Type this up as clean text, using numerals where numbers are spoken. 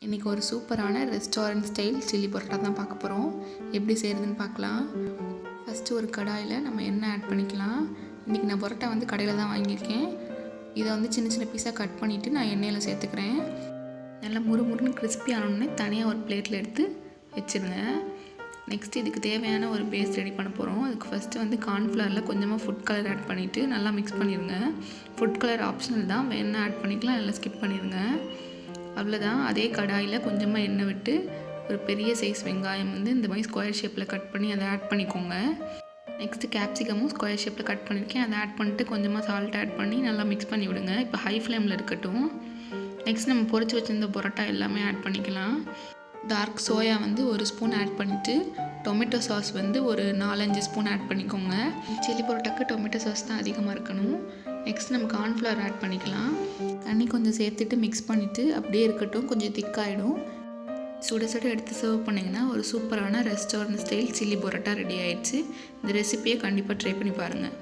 இன்றைக்கி ஒரு சூப்பரான ரெஸ்டாரண்ட் ஸ்டைல் சில்லி பரோட்டா தான் பார்க்க போகிறோம். எப்படி செய்கிறதுன்னு பார்க்கலாம். ஃபஸ்ட்டு ஒரு கடாயில் நம்ம எண்ணெய் ஆட் பண்ணிக்கலாம். இன்றைக்கி நான் பரோட்டா வந்து கடையில் தான் வாங்கியிருக்கேன். இதை வந்து சின்ன சின்ன பீஸாக கட் பண்ணிவிட்டு நான் எண்ணெயில் சேர்த்துக்கிறேன். நல்லா முறுமுறுன்னு கிறிஸ்பி ஆனோடனே தனியாக ஒரு பிளேட்டில் எடுத்து வச்சுருங்க. நெக்ஸ்ட் இதுக்கு தேவையான ஒரு பேஸ்ட் ரெடி பண்ண போகிறோம். அதுக்கு ஃபஸ்ட்டு வந்து கார்ன்ஃப்ளவரில் கொஞ்சமாக ஃபுட் கலர் ஆட் பண்ணிவிட்டு நல்லா மிக்ஸ் பண்ணிடுங்க. ஃபுட் கலர் ஆப்ஷனல் தான், வேணா ஆட் பண்ணிக்கலாம், இல்லை ஸ்கிப் பண்ணிடுங்க. அவ்வளோதான். அதே கடாயில் கொஞ்சமாக எண்ணெய் விட்டு ஒரு பெரிய சைஸ் வெங்காயம் வந்து இந்த மாதிரி ஸ்கொயர் ஷேப்பில் கட் பண்ணி அதை ஆட் பண்ணிக்கோங்க. நெக்ஸ்ட்டு கேப்சிகமும் ஸ்கொயர் ஷேப்பில் கட் பண்ணியிருக்கேன், அதை ஆட் பண்ணிட்டு கொஞ்சமாக சால்ட் ஆட் பண்ணி நல்லா மிக்ஸ் பண்ணி விடுங்க. இப்போ ஹை ஃப்ளேமில் இருக்கட்டும். நெக்ஸ்ட் நம்ம பொரிச்சு வச்சுருந்த பரோட்டா எல்லாமே ஆட் பண்ணிக்கலாம். டார்க் சோயா வந்து ஒரு ஸ்பூன் ஆட் பண்ணிவிட்டு டொமேட்டோ சாஸ் வந்து ஒரு 4-5 ஸ்பூன் ஆட் பண்ணிக்கோங்க. சில்லி பரோட்டாக்கு டொமேட்டோ சாஸ் தான் அதிகமாக இருக்கணும். நெக்ஸ்ட் நம்ம கார்ன்ஃப்ளவர் ஆட் பண்ணிக்கலாம். தண்ணி கொஞ்சம் சேர்த்துட்டு மிக்ஸ் பண்ணிவிட்டு அப்படியே இருக்கட்டும், கொஞ்சம் திக்காகிடும். சுட சுட எடுத்து சர்வ் பண்ணிங்கன்னா ஒரு சூப்பரான restaurant style chilli parotta ready ஆயிடுச்சு. இந்த ரெசிபியை கண்டிப்பாக ட்ரை பண்ணி பாருங்கள்.